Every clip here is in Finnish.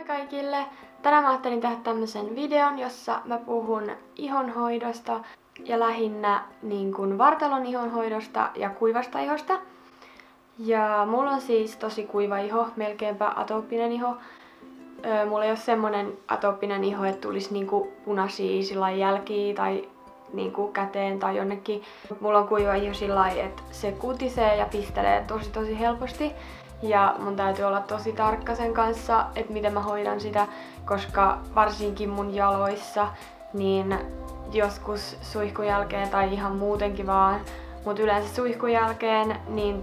kaikille! Tänään mä ajattelin tehdä tämmösen videon, jossa mä puhun ihonhoidosta ja lähinnä niin kuin vartalon ihonhoidosta ja kuivasta ihosta. Ja mulla on siis tosi kuiva iho, melkeinpä atooppinen iho. Mulla ei ole semmonen atooppinen iho, että tulisi niinku punaisia sillä jälkiä tai niinku käteen tai jonnekin. Mulla on kuiva iho sillä lailla, että se kutisee ja pistelee tosi helposti. Ja mun täytyy olla tosi tarkka sen kanssa, että miten mä hoidan sitä, koska varsinkin mun jaloissa, niin joskus suihkun jälkeen tai ihan muutenkin vaan, mut yleensä suihkun jälkeen, niin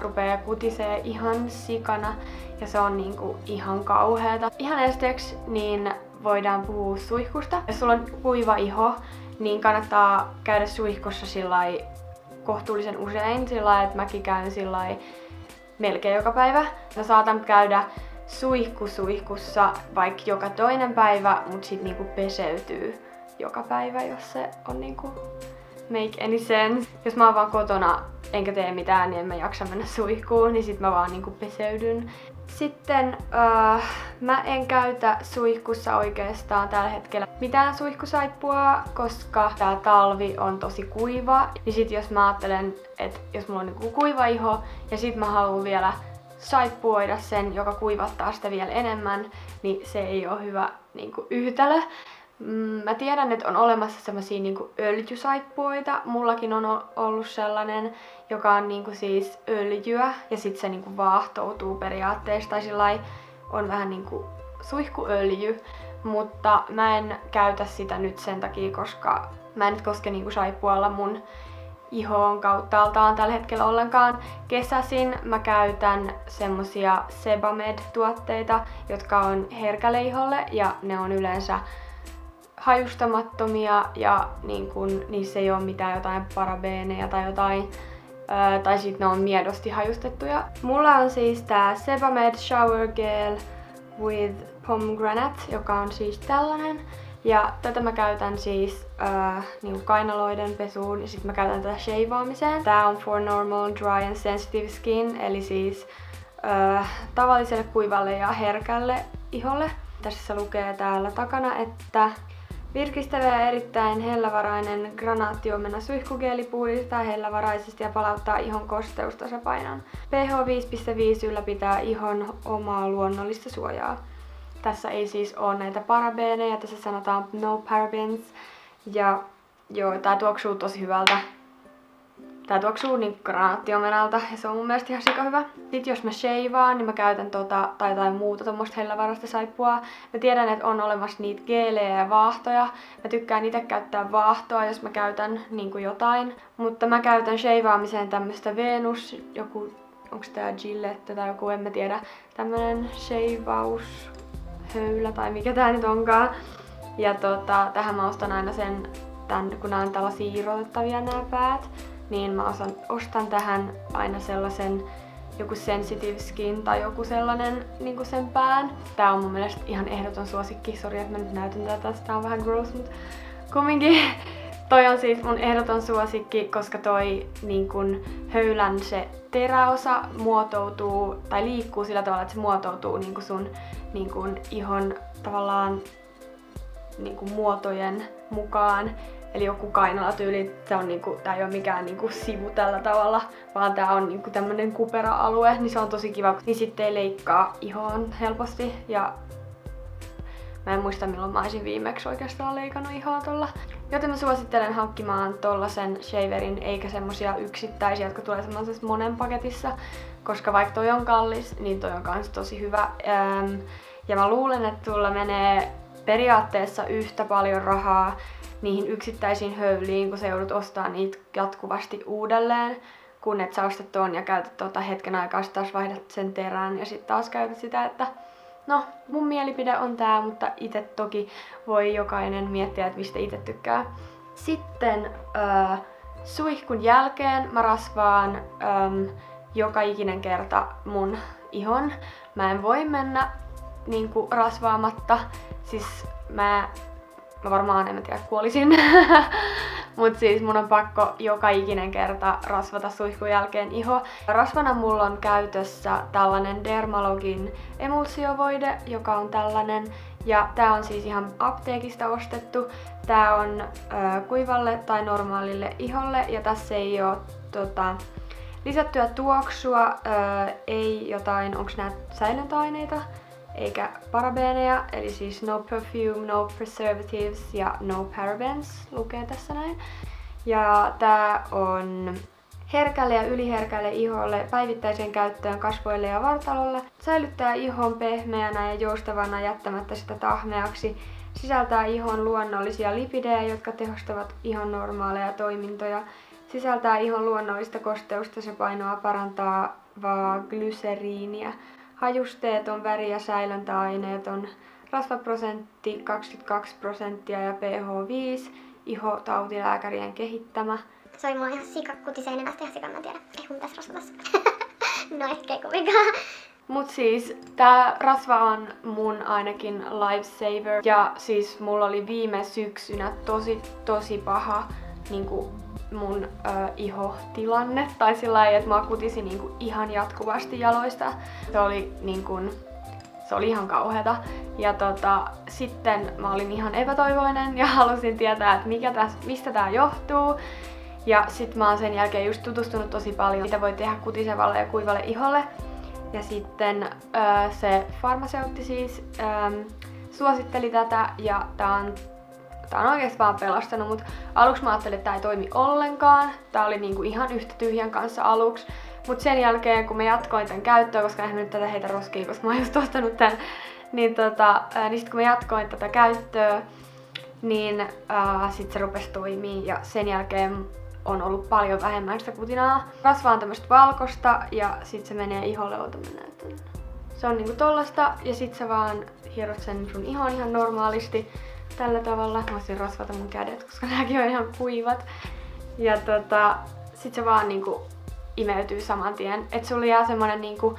rupeaa kutisee ihan sikana ja se on niinku ihan kauheeta. Ihan ensiksi niin voidaan puhua suihkusta. Jos sulla on kuiva iho, niin kannattaa käydä suihkussa sillai kohtuullisen usein, sillai, että mäkin käyn sillai melkein joka päivä. Mä saatan käydä suihkussa vaikka joka toinen päivä, mut sit niinku peseytyy joka päivä, jos se on niinku make any sense. Jos mä oon vaan kotona enkä tee mitään, niin en mä jaksa mennä suihkuun, niin sit mä vaan niinku peseydyn. Sitten mä en käytä suihkussa oikeastaan tällä hetkellä mitään suihkusaippua, koska tää talvi on tosi kuiva. Niin sit jos mä ajattelen, että jos mulla on niinku kuiva iho ja sit mä haluan vielä saippuoida sen, joka kuivattaa sitä vielä enemmän, niin se ei ole hyvä niinku yhtälö. Mä tiedän, että on olemassa semmosia niinku öljysaippuoita. Mullakin on ollut sellainen, joka on niinku siis öljyä ja sit se niinku vaahtoutuu periaatteessa tai sillai on vähän niinku suihkuöljy, mutta mä en käytä sitä nyt sen takia, koska mä en nyt koske niinku saippualla mun ihoon kauttaaltaan tällä hetkellä ollenkaan. Kesäisin mä käytän semmosia Sebamed-tuotteita, jotka on herkälle iholle ja ne on yleensä hajustamattomia ja niin kun, niissä ei ole mitään jotain parabeeneja tai jotain, tai sit ne on miedosti hajustettuja. Mulla on siis tää Sebamed Shower Gel with Pomegranate, joka on siis tällainen. Ja tätä mä käytän siis niinku kainaloiden pesuun ja sit mä käytän tätä shaveaamiseen. Tää on for normal, dry and sensitive skin, eli siis tavalliselle kuivalle ja herkälle iholle. Tässä lukee täällä takana, että virkistävä ja erittäin hellävarainen granaattiomena suihkugeeli puhdistaa hellävaraisesti ja palauttaa ihon kosteustasapainon. pH 5.5 ylläpitää ihon omaa luonnollista suojaa. Tässä ei siis ole näitä parabeeneja, tässä sanotaan no parabens. Ja joo, tää tuoksuu tosi hyvältä. Tää tuoksuu niin granaattimenalta ja se on mun mielestä ihan sika hyvä. Sitten jos mä shavaan, niin mä käytän tai jotain muuta tommoista hellävarasta saippua. Mä tiedän, että on olemassa niitä geelejä ja vaahtoja. Mä tykkään itse käyttää vaahtoa, jos mä käytän niinku jotain. Mutta mä käytän shavaamiseen tämmöstä Venus, onks tää Gillette tai joku, en mä tiedä. Tämmönen shavaushöylä tai mikä tää nyt onkaan. Ja tähän mä ostan aina kun nää on tällaisia irrotettavia nää päät. Niin mä ostan tähän aina sellaisen joku sensitive skin tai joku sellainen niinku sen pään. Tää on mun mielestä ihan ehdoton suosikki. Sori, että mä nyt näytän tätä, tää on vähän gross, mut kumminkin. Toi on siis mun ehdoton suosikki, koska toi niin kun höylän se teräosa muotoutuu tai liikkuu sillä tavalla, että se muotoutuu niin kun sun niin kun ihon tavallaan niin kun muotojen mukaan. Eli joku kainalatyyli, tää ei ole mikään niinku sivu tällä tavalla, vaan tää on niinku tämmönen kupera-alue, niin se on tosi kiva, niin sitten ei leikkaa ihoon helposti. Ja mä en muista milloin mä olisin viimeksi oikeastaan leikannut ihoa tolla. Joten mä suosittelen hankkimaan tollasen shaverin, eikä semmosia yksittäisiä, jotka tulee semmoisessa monen paketissa, koska vaikka toi on kallis, niin toi on kans tosi hyvä. Ja mä luulen, että tulla menee periaatteessa yhtä paljon rahaa niihin yksittäisiin höyliin, kun sä joudut ostaa niitä jatkuvasti uudelleen, kun et sä ostat ton ja käytät hetken aikaa, sit taas vaihdat sen terän ja sit taas käytät sitä, että no, mun mielipide on tää, mutta itse toki voi jokainen miettiä, että mistä itse tykkää. Sitten suihkun jälkeen mä rasvaan joka ikinen kerta mun ihon. Mä en voi mennä niinku rasvaamatta, siis mä mä varmaan en tiedä kuolisin. Mut siis mun on pakko joka ikinen kerta rasvata suihkun jälkeen iho. Rasvana mulla on käytössä tällainen Dermalogin emulsiovoide, joka on tällainen. Ja tää on siis ihan apteekista ostettu. Tää on kuivalle tai normaalille iholle ja tässä ei oo lisättyä tuoksua, ei jotain, onks nää säilöntäaineita, eikä parabeeneja, eli siis no perfume, no preservatives ja no parabens, lukee tässä näin. Ja tää on herkälle ja yliherkälle iholle, päivittäiseen käyttöön kasvoille ja vartalolle. Säilyttää ihon pehmeänä ja joustavana jättämättä sitä tahmeaksi. Sisältää ihon luonnollisia lipidejä, jotka tehostavat ihon normaaleja toimintoja. Sisältää ihon luonnollista kosteusta, se painoa parantavaa glyseriiniä. Hajusteeton, väri- ja säilöntäaineeton, rasvaprosentti 22% ja pH 5, ihotautilääkärien kehittämä. Sori, mulla on ihan sikakutiseen nenästä ihan sikan, mä en tiedä. Ei mun pitäis rasvata. No ehkä ei kovinkaan. Mut siis tää rasva on mun ainakin lifesaver. Ja siis mulla oli viime syksynä tosi paha niinku mun ihotilanne. Tai sillä lailla, että mä kutisin niinku ihan jatkuvasti jaloista. Se oli ihan kauheata. Ja sitten mä olin ihan epätoivoinen ja halusin tietää, että mistä tää johtuu. Ja sit mä oon sen jälkeen just tutustunut tosi paljon, mitä voi tehdä kutisevalle ja kuivalle iholle. Ja sitten se farmaseutti siis suositteli tätä ja tää on oikeesti vaan pelastanut, mutta aluksi mä ajattelin, että tää ei toimi ollenkaan. Tää oli niinku ihan yhtä tyhjän kanssa aluksi. Mut sen jälkeen kun mä jatkoin tän käyttöä, koska eihän mä nyt tätä heitä roskiin, koska mä oon just ostanut tän, niin sit kun mä jatkoin tätä käyttöä, niin sit se rupesi toimii ja sen jälkeen on ollut paljon vähemmän sitä kutinaa. Rasva on tämmöstä valkosta ja sit se menee iholle, se on niinku tollasta ja sit sä vaan hierot sen sun ihon ihan normaalisti tällä tavalla. Mä voisin rasvata mun kädet, koska nääkin on ihan kuivat. Ja sit se vaan niinku imeytyy saman tien. Et sulla jää semmonen niinku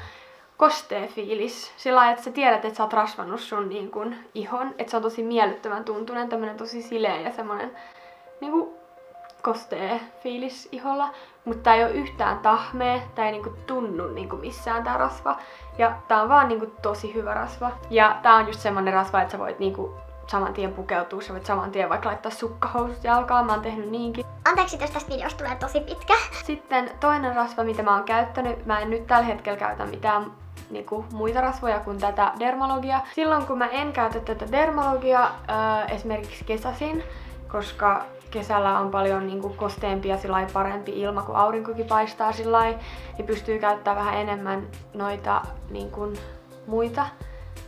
kostee fiilis. Sillä lailla, että sä tiedät, että sä oot rasvannut sun niinku ihon. Et se on tosi miellyttävän tuntunen, tämmönen tosi sileä ja semmonen niinku kostee fiilis iholla. Mutta tää ei oo yhtään tahmea, tää ei niinku tunnu niinku missään tää rasva. Ja tää on vaan niinku tosi hyvä rasva. Ja tää on just semmonen rasva, että sä voit niinku saman tien pukeutua, sä voit saman tien vaikka laittaa sukkahousut jalkaan, mä oon tehnyt niinkin. Anteeksi, jos tästä videosta tulee tosi pitkä. Sitten toinen rasva, mitä mä oon käyttänyt, mä en nyt tällä hetkellä käytä mitään niinku muita rasvoja kuin tätä Dermalogia. Silloin kun mä en käytä tätä Dermalogia, esimerkiksi kesäsin, koska kesällä on paljon niinku kosteempi ja parempi ilma, kun aurinkokin paistaa sillai, niin pystyy käyttämään vähän enemmän noita niinku muita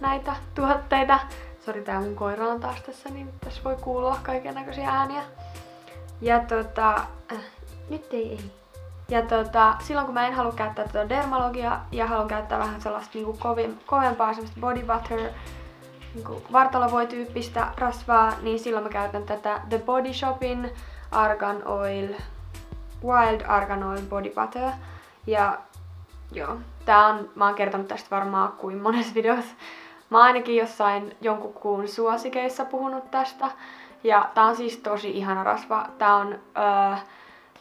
näitä tuotteita. Sori, tää mun koira on taas tässä, niin tässä voi kuulua kaikennäköisiä ääniä. Ja nyt ei. Ja silloin kun mä en halua käyttää tätä Dermalogia ja haluan käyttää vähän sellaista niinku kovempaa semmoista body butter, niinku vartalovoi-tyyppistä rasvaa, niin silloin mä käytän tätä The Body Shopin Argan Oil, Wild Argan Oil Body Butter. Ja joo, mä oon kertonut tästä varmaan kuin monessa videossa. Mä oon ainakin jossain jonkun kuun suosikeissa puhunut tästä. Ja tää on siis tosi ihana rasva. Tää on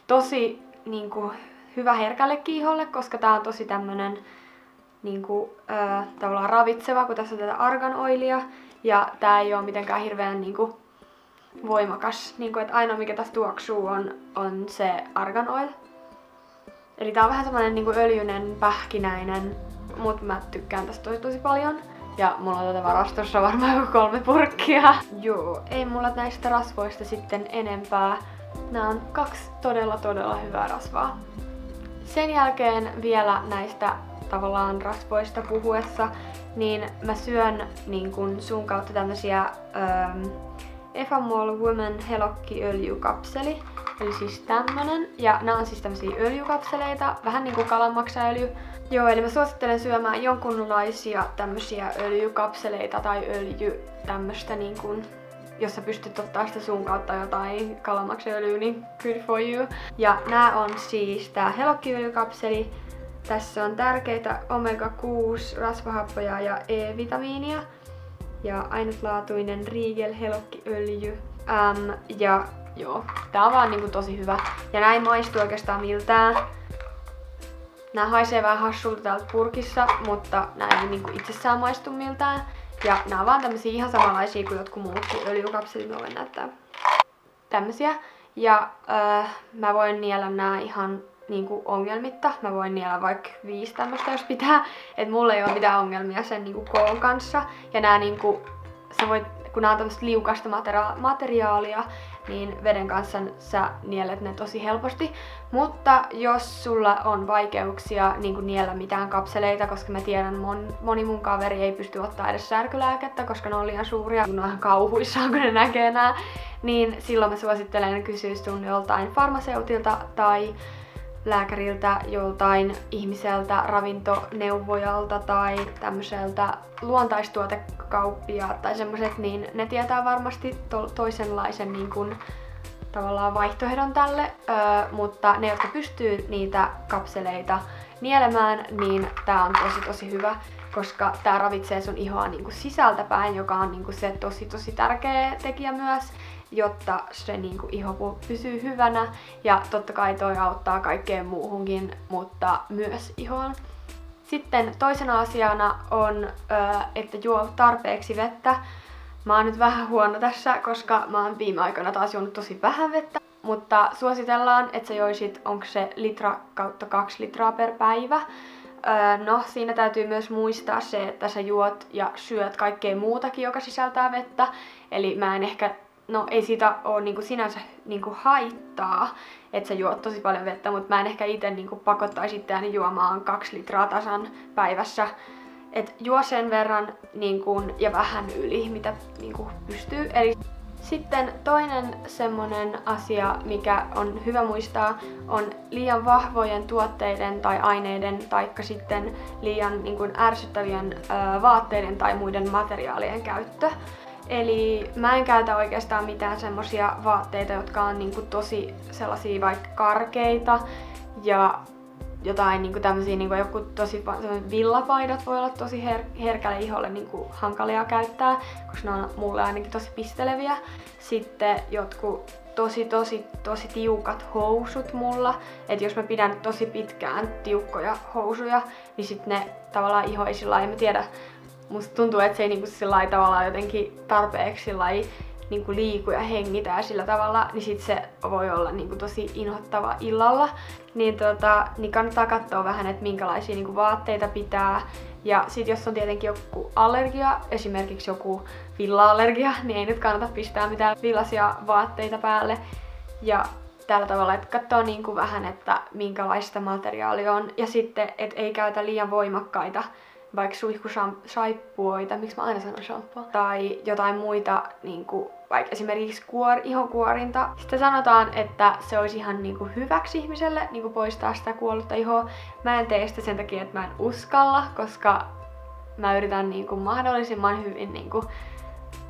tosi niinku hyvä herkällekin iholle, koska tää on tosi tämmönen niinku tavallaan ravitseva, kun tässä on tätä argan oilia. Ja tää ei oo mitenkään hirveän niinku voimakas. Niinku, et ainoa mikä tässä tuoksuu on se argan oil. Eli tää on vähän semmonen niinku öljyinen, pähkinäinen, mut mä tykkään tästä tosi paljon. Ja mulla on tätä varastossa varmaan joku 3 purkkia. Joo, ei mulla näistä rasvoista sitten enempää. Nää on 2 todella hyvää rasvaa. Sen jälkeen vielä näistä tavallaan rasvoista puhuessa, niin mä syön niin kun sun kautta tämmösiä Efamol Woman Helokki-öljykapseli. Eli siis tämmönen. Ja nää on siis tämmösiä öljykapseleita, vähän niinku kalanmaksaöljy. Joo, eli mä suosittelen syömään jonkunlaisia tämmösiä öljykapseleita tai tämmöstä niin kuin, jos sä pystyt ottaa sitä sun kautta jotain kalamaksaöljyä, niin good for you. Ja nää on siis tää Helokki-öljykapseli. Tässä on tärkeitä omega-6 rasvahappoja ja E-vitamiinia. ja ainutlaatuinen Riegel helokkiöljy. Ja joo, tää on vaan niinku tosi hyvä. Ja nää ei maistu oikeastaan miltään. Nää haisee vähän hassulta täältä purkissa, mutta nää ei niinku itsessään maistu miltään. Ja nää on vaan tämmösiä ihan samanlaisia kuin jotkut muutkin öljykapselit, mä voin näyttää. Tämmösiä. Ja mä voin niellä nää ihan niinku ongelmitta. Mä voin niellä vaikka 5 tämmöstä, jos pitää. Et mulla ei oo mitään ongelmia sen niinku koon kanssa. Ja nää niinku, sä voit, kun nää on tämmöstä liukasta materiaalia, niin veden kanssa sä nielet ne tosi helposti. Mutta jos sulla on vaikeuksia niin niellä mitään kapseleita, koska mä tiedän moni mun kaveri ei pysty ottaa edes särkylääkettä, koska ne on liian suuria, kun ne on ihan kauhuissaan, kun ne näkee nää, niin silloin mä suosittelen kysyä sun joltain farmaseutilta tai lääkäriltä, joltain ihmiseltä, ravintoneuvojalta tai tämmöiseltä luontaistuotekauppiaat tai semmoset, niin ne tietää varmasti toisenlaisen niin kun, tavallaan vaihtoehdon tälle, mutta ne, jotka pystyy niitä kapseleita nielemään, niin tää on tosi hyvä, koska tää ravitsee sun ihoa niin kuin sisältäpäin, joka on niin kuin se tosi tärkeä tekijä myös, jotta se niin kuin iho pysyy hyvänä. Ja totta kai toi auttaa kaikkeen muuhunkin, mutta myös ihoon. Sitten toisena asiana on, että juo tarpeeksi vettä. Mä oon nyt vähän huono tässä, koska mä oon viime aikoina taas juonut tosi vähän vettä. Mutta suositellaan, että sä joisit, onko se 1-2 litraa per päivä. No, siinä täytyy myös muistaa se, että sä juot ja syöt kaikkea muutakin, joka sisältää vettä. Eli mä en ehkä, no ei siitä oo niinku sinänsä niinku haittaa, että sä juot tosi paljon vettä, mutta mä en ehkä ite niinku pakottaisi itseäni juomaan 2 litraa tasan päivässä. Et juo sen verran niin kun, ja vähän yli, mitä niin kun pystyy. Eli sitten toinen semmonen asia, mikä on hyvä muistaa, on liian vahvojen tuotteiden tai aineiden taikka sitten liian niin kun, ärsyttävien vaatteiden tai muiden materiaalien käyttö. Eli mä en käytä oikeastaan mitään semmosia vaatteita, jotka on niin kun, tosi sellaisia vaikka karkeita ja jotain niinku tämmösiä niinku joku tosi villapaidat voi olla tosi herkälle iholle niinku hankalia käyttää, koska ne on mulle ainakin tosi pisteleviä. Sitten jotkut tosi tiukat housut mulla, että jos mä pidän tosi pitkään tiukkoja housuja, niin sit ne tavallaan iho ei sillai, en mä tiedä, musta tuntuu, että se ei niinku sillai tavallaan jotenkin tarpeeksi sillai niinku liiku ja hengitä ja sillä tavalla, niin sit se voi olla niinku tosi inhottava illalla. Niin kannattaa katsoa vähän, että minkälaisia niinku vaatteita pitää. Ja sit jos on tietenkin joku allergia, esimerkiksi joku villa-allergia, niin ei nyt kannata pistää mitään villaisia vaatteita päälle. Ja tällä tavalla, että katsoo niinku vähän, että minkälaista materiaalia on. Ja sitten, et ei käytä liian voimakkaita vaikka suihkusaippuoita, miksi mä aina sanon shampoo, tai jotain muita, niinku, vaikka esimerkiksi ihokuorinta. Sitten sanotaan, että se olisi ihan niinku hyväksi ihmiselle niinku poistaa sitä kuollutta ihoa. Mä en tee sitä sen takia, että mä en uskalla, koska mä yritän niinku mahdollisimman hyvin niinku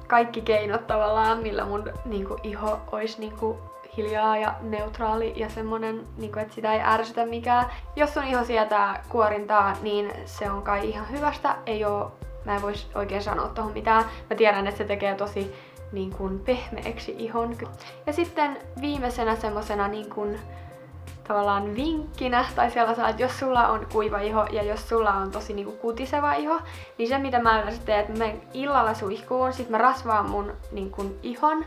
kaikki keinot tavallaan, millä mun niinku iho olisi niinku hiljaa ja neutraali ja semmonen, niinku, että sitä ei ärsytä mikään. Jos sun iho sietää kuorintaa, niin se on kai ihan hyvästä. Mä en vois oikein sanoa tohon mitään. Mä tiedän, että se tekee tosi niin kuin pehmeäksi ihon. Ja sitten viimeisenä semmosena niin kuin tavallaan vinkkinä tai sellaisena, että jos sulla on kuiva iho ja jos sulla on tosi niin kuin kutiseva iho, niin se mitä mä yleensä teen, että mä menen illalla suihkuun, sit mä rasvaan mun niin kuin ihon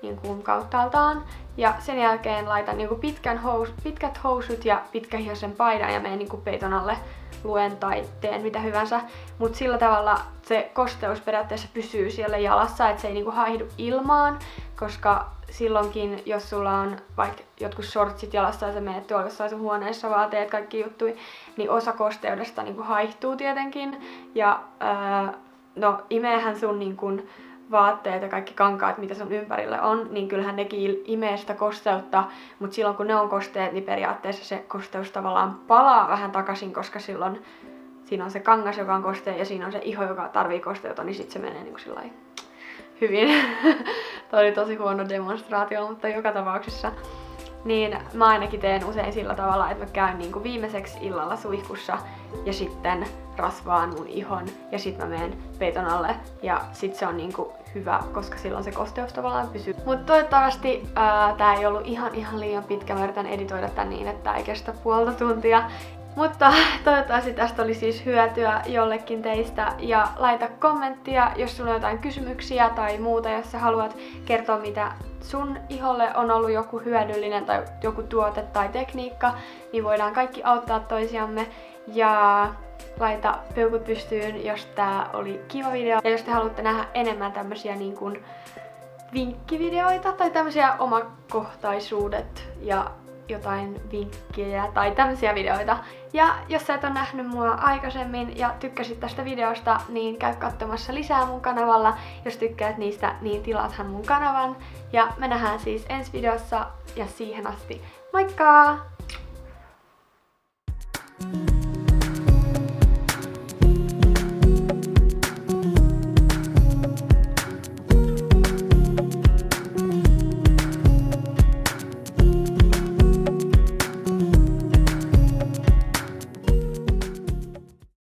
niin kuin kauttaaltaan ja sen jälkeen laitan niin kuin pitkät housut ja pitkähihaisen paidan ja menen niin kuin peiton alle luen tai teen mitä hyvänsä, mutta sillä tavalla se kosteus periaatteessa pysyy siellä jalassa, että se ei niinku haihdu ilmaan, koska silloinkin, jos sulla on vaikka jotkut shortsit jalassa ja sä menet tuolla jossain sun huoneessa vaan teet kaikki juttui, niin osa kosteudesta niinku haihtuu tietenkin. Ja no imeehän sun niinku vaatteet ja kaikki kankaat, mitä sun ympärillä on, niin kyllähän nekin imee sitä kosteutta, mutta silloin kun ne on kosteet, niin periaatteessa se kosteus tavallaan palaa vähän takaisin, koska silloin siinä on se kangas, joka on kostea, ja siinä on se iho, joka tarvii kosteutta, niin sit se menee niinku sillai hyvin. Toi oli tosi huono demonstraatio, mutta joka tapauksessa. niin mä ainakin teen usein sillä tavalla, että mä käyn niinku viimeiseksi illalla suihkussa ja sitten rasvaan mun ihon ja sit mä menen peiton alle ja sit se on niinku hyvä, koska silloin se kosteus tavallaan pysyy. Mut toivottavasti tää ei ollut ihan liian pitkä. Mä yritän editoida tän niin, että tää ei kestä puolta tuntia. Mutta toivottavasti tästä oli siis hyötyä jollekin teistä ja laita kommenttia, jos sulla on jotain kysymyksiä tai muuta, jos sä haluat kertoa mitä sun iholle on ollut joku hyödyllinen tai joku tuote tai tekniikka, niin voidaan kaikki auttaa toisiamme ja laita peukut pystyyn, jos tää oli kiva video. Ja jos te haluatte nähdä enemmän tämmösiä niin kuin vinkkivideoita tai tämmösiä omakohtaisuudet ja jotain vinkkejä tai tämmöisiä videoita. Ja jos sä et ole nähnyt mua aikaisemmin ja tykkäsit tästä videosta, niin käy katsomassa lisää mun kanavalla. Jos tykkäät niistä, niin tilaathan mun kanavan. Ja me nähdään siis ensi videossa ja siihen asti moikka!